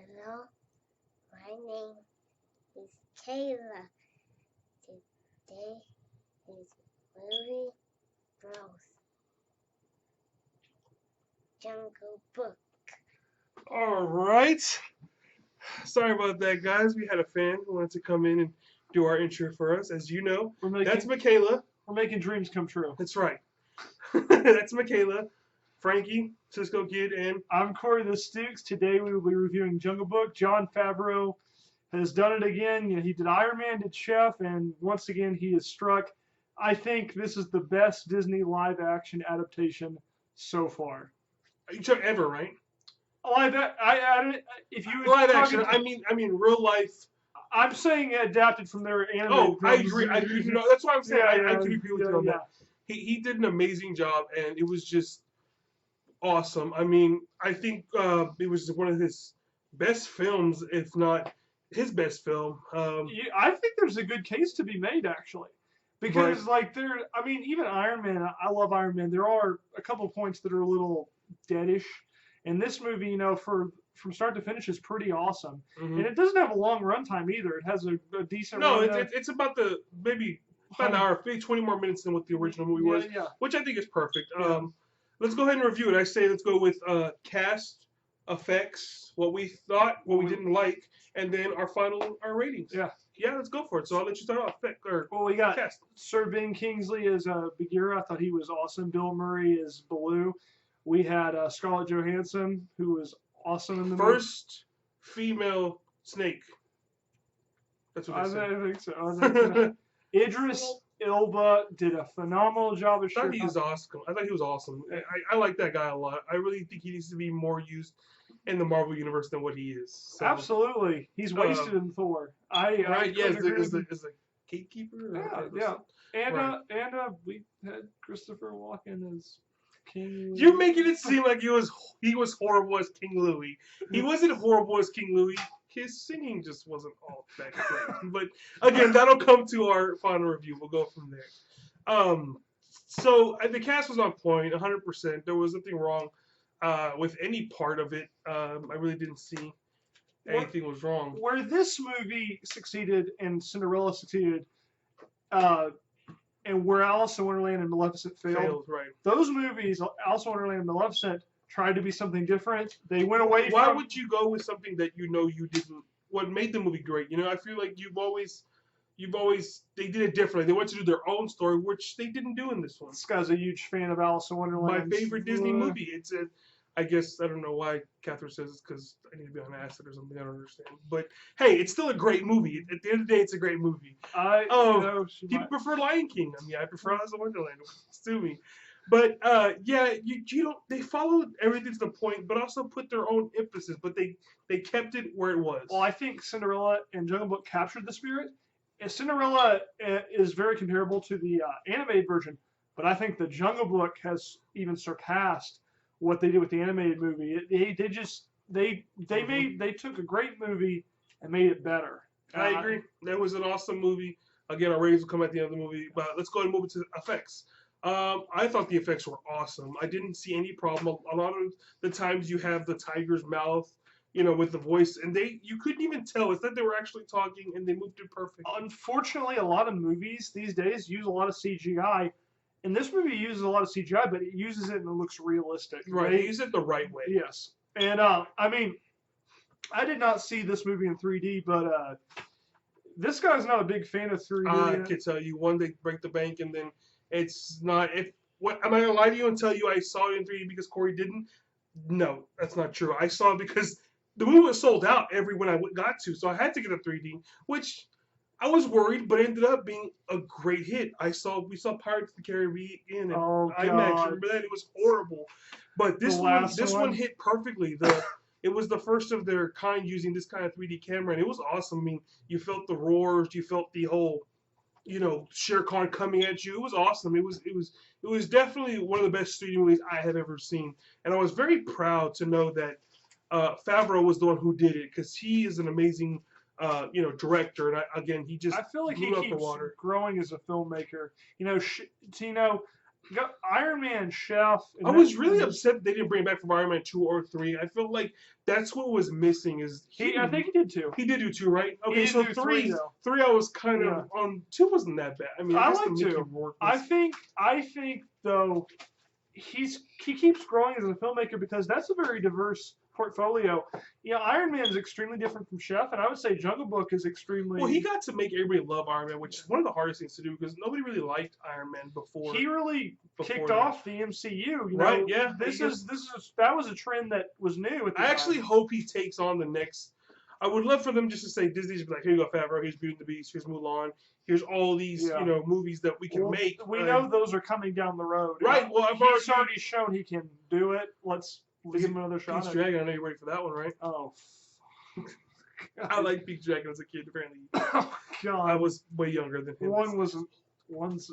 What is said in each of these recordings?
Hello, my name is Kayla. Today is Movie Bros. Jungle Book. All right. Sorry about that, guys. We had a fan who wanted to come in and do our intro for us. As you know, that's Michaela. We're making dreams come true. That's right. That's Michaela, Frankie, Cisco Kid, and I'm Corey the Stooks. Today we will be reviewing Jungle Book. Jon Favreau has done it again. He did Iron Man, did Chef, and once again he has struck. I think this is the best Disney live-action adaptation so far. You took ever, right? If you live action, I mean real life. I'm saying adapted from their animated. Oh, I agree. No, that's why I'm saying I can agree with you on that. He did an amazing job, and it was just awesome. I mean, I think it was one of his best films, if not his best film. I think there's a good case to be made, actually. Because, even Iron Man, I love Iron Man. There are a couple points that are a little deadish. And this movie, from start to finish is pretty awesome. Mm-hmm. And it doesn't have a long runtime either. It has a decent it's about about an hour, maybe 20 more minutes than what the original movie was, which I think is perfect. Yeah. Let's go ahead and review it. I say let's go with cast, effects, what we thought, what we didn't like, and then our ratings. Yeah, let's go for it. So I'll let you start off. We got cast. Sir Ben Kingsley as Bagheera. I thought he was awesome. Bill Murray as Baloo. We had Scarlett Johansson, who was awesome in the first female snake. That's what I said. I think so. Idris Elba did a phenomenal job as I thought he was awesome. I like that guy a lot. I really think he needs to be more used in the Marvel universe than what he is. So. Absolutely, he's wasted in Thor. As the gatekeeper. Yeah. And we had Christopher Walken as King Louis. You're making it seem like he was horrible as King Louis. He wasn't horrible as King Louis. His singing just wasn't all that great. But again, that'll come to our final review. We'll go from there. So the cast was on point, 100%. There was nothing wrong with any part of it. I really didn't see anything was wrong. Where this movie succeeded and Cinderella succeeded, and where Alice in Wonderland and Maleficent failed, right. Those movies, Alice in Wonderland and Maleficent, tried to be something different. They went away Why would you go with something that you didn't? What made the movie great? I feel like they did it differently. They wanted to do their own story, which they didn't do in this one. This guy's a huge fan of Alice in Wonderland. My favorite Disney movie. I guess, I don't know why Catherine says it's because I need to be on acid or something. I don't understand. But, hey, it's still a great movie. At the end of the day, it's a gregreat movie. People prefer Lion King. I mean, I prefer Alice in Wonderland. Sue me. But, they followed everything to the point, but also put their own emphasis. But they kept it where it was. Well, I think Cinderella and Jungle Book captured the spirit. And Cinderella is very comparable to the animated version. But I think the Jungle Book has even surpassed what they did with the animated movie. They took a great movie and made it better. I agree. That was an awesome movie. Again, our ratings will come at the end of the movie, but let's go ahead and move into effects. I thought the effects were awesome. I didn't see any problem. A lot of the times you have the tiger's mouth, with the voice, and you couldn't even tell. It's that they were actually talking, and they moved it perfect. Unfortunately, a lot of movies these days use a lot of CGI. And this movie uses a lot of CGI, but it uses it and it looks realistic. Right, they use it the right way. Yes. And, I did not see this movie in 3D, but this guy's not a big fan of 3D. I can tell you, one, they break the bank, and then it's not... Am I going to lie to you and tell you I saw it in 3D because Corey didn't? No, that's not true. I saw it because the movie was sold out when I got to, so I had to get a 3D, which... I was worried, but it ended up being a great hit. We saw Pirates of the Caribbean and IMAX. Remember that? It was horrible. But this one hit perfectly. It was the first of their kind using this kind of 3D camera, and it was awesome. I mean, you felt the roars, you felt the whole, Shere Khan coming at you. It was awesome. It was definitely one of the best studio movies I have ever seen, and I was very proud to know that Favreau was the one who did it because he is an amazing. Director, and I feel like he keeps growing as a filmmaker. got Iron Man, Chef. I was really upset they didn't bring it back from Iron Man 2 or 3. I feel like that's what was missing. Is I think he did 2. He did do 2, right? Okay, He so did do 3, though. 3 I was kind of on. 2 wasn't that bad. I mean, I guess like the Mickey 2. Rourke I was- think though, he keeps growing as a filmmaker because that's a very diverse portfolio. You know, Iron Man is extremely different from Chef, and I would say Jungle Book is extremely. Well, he got to make everybody love Iron Man, which is one of the hardest things to do because nobody really liked Iron Man before. He really kicked that. off the MCU. You know? Right, yeah. That was a trend that was new. At the I time. actually hope he takes on the next. I would love for them just to say Disney's be like, here you go, Favreau. Here's Beauty and the Beast. Here's Mulan. Here's all these movies that we can make. We know those are coming down the road. Right. Well, he's already shown he can do it. Let's give him another shot. Pete's Dragon. I know you're ready for that one, right? Oh. I like Pete's Dragon as a kid. Apparently. Oh God. I was way younger than him. One's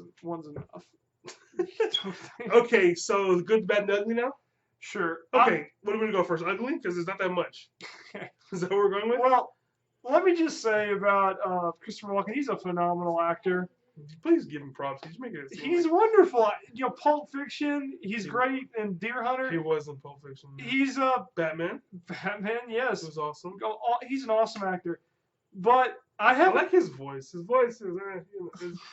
enough. Okay, so the good, bad, and ugly now. Sure. Okay, what are we gonna go first? Ugly, because there's not that much. Okay. Is that what we're going with? Well, let me just say about Christopher Walken. He's a phenomenal actor. Please give him props. He's making it. He's wonderful. You know, Pulp Fiction. He's great in Deer Hunter. He was in Pulp Fiction. He's Batman. Batman. Yes. It was awesome. He's an awesome actor. But I like his voice. His voice is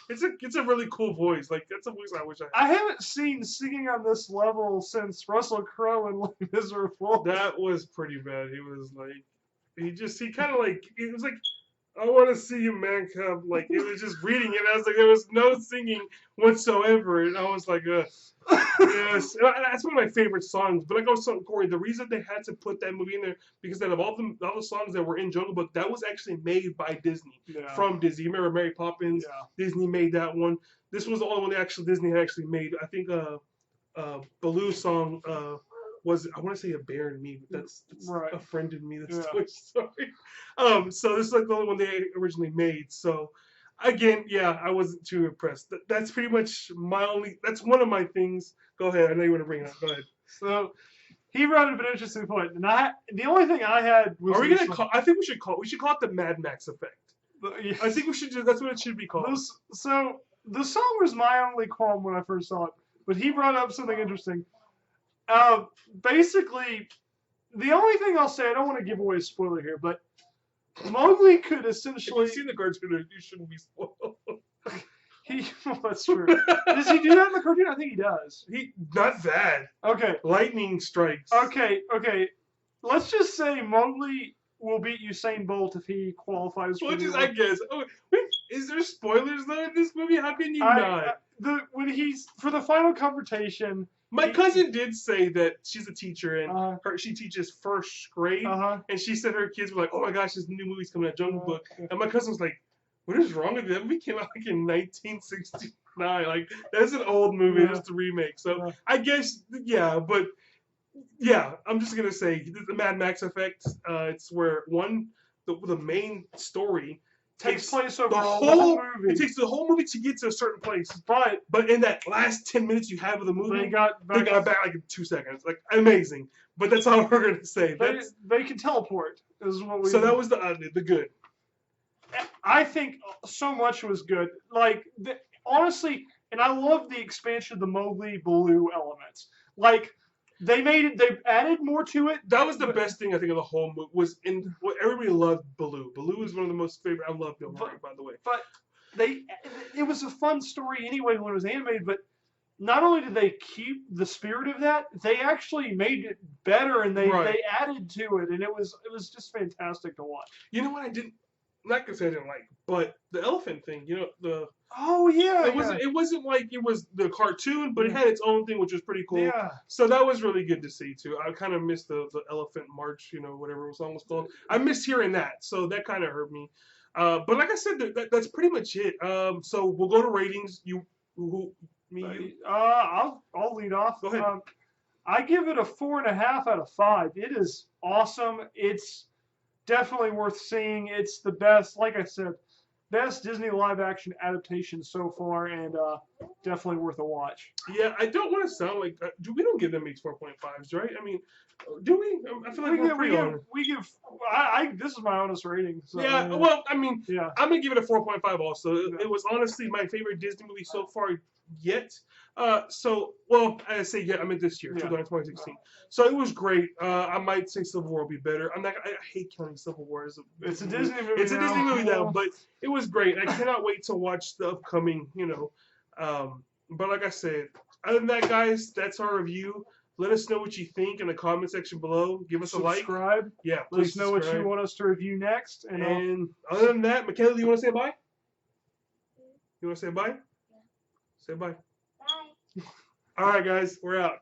it's a really cool voice. Like that's a voice I wish I had. I haven't seen singing on this level since Russell Crowe in Les Miserables. That was pretty bad. He was like, he kind of like, it was like, I want to see you, man cub. Like it was just reading it. I was like, there was no singing whatsoever, and I was like, yes. And that's one of my favorite songs. But like I was telling Corey, the reason they had to put that movie in there because out of all the songs that were in Jungle Book, that was actually made by Disney from Disney. You remember Mary Poppins? Yeah. Disney made that one. This was the only one Disney had actually made. I think Baloo's song was, I want to say A Bear in Me, but that's right. A Friend in Me. That's Toy Story. So this is like the only one they originally made. So again, I wasn't too impressed. That's pretty much that's one of my things. Go ahead. I know you want to bring it up. Go ahead. So he brought up an interesting point. And the only thing I had was. Are we going to call, I think we should call it the Mad Max effect. Yes. I think we should that's what it should be called. So the song was my only qualm when I first saw it. But he brought up something interesting. Basically, the only thing I'll say, I don't want to give away a spoiler here, but Mowgli could essentially. If you've seen the cartoon, you shouldn't be spoiled. That's true. Does he do that in the cartoon? I think he does. Not that. Okay. Lightning strikes. Okay. Let's just say Mowgli will beat Usain Bolt if he qualifies for I guess. Oh, wait, is there spoilers though in this movie? How can you not? When he's for the final confrontation. My cousin did say that she's a teacher and she teaches first grade, and she said her kids were like, "Oh my gosh, this new movie's coming out, Jungle Book," and my cousin was like, "What is wrong with that movie? Came out like in 1969. Like that's an old movie, just a remake." So I guess but I'm just gonna say the Mad Max effect. It's where the main story takes place over the whole movie. It takes the whole movie to get to a certain place. But in that last 10 minutes you have of the movie, they got back like in 2 seconds. Like amazing. But that's all we're gonna say. They can teleport. Is what we. So that was the good. I think so much was good. Like honestly, and I love the expansion of the Mowgli Baloo elements. Like. They added more to it. That was the best thing I think of the whole movie. Everybody loved Baloo. Baloo is one of the most favorite. I love Bill Murray, by the way. But it was a fun story anyway when it was animated. But not only did they keep the spirit of that, they actually made it better and they added to it, and it was just fantastic to watch. You know what I didn't? Not because I didn't like, but the elephant thing. You know the. Oh yeah. It wasn't like it was the cartoon, but it had its own thing, which was pretty cool. Yeah. So that was really good to see too. I kind of missed the elephant march, whatever the song was called. I missed hearing that, so that kind of hurt me. But like I said, that's pretty much it. So we'll go to ratings. I'll lead off. Go ahead. I give it a 4.5 out of 5. It is awesome. It's definitely worth seeing. It's the best. Like I said. Best Disney live-action adaptation so far, and definitely worth a watch. Yeah, I don't want to sound like we don't give them 4.5s, right? I mean, do we? I feel like we give this is my honest rating. So, Yeah, well, I mean, yeah. I'm gonna give it a 4.5. Also, Yeah. it was honestly my favorite Disney movie so far yet. Well, I say yeah, I mean this year, Yeah. 2016. So it was great. I might say Civil War will be better. I hate counting Civil War as It's a Disney movie. It's a Disney movie now, but it was great. I cannot wait to watch the upcoming. But like I said, other than that, guys, that's our review. Let us know what you think in the comment section below. Give us a like. Subscribe. Yeah, Let please us know what subscribe. you want us to review next. And other than that, Michaela, do you want to say bye? You want to say bye? Yeah. Say bye. Bye. All right, guys, we're out.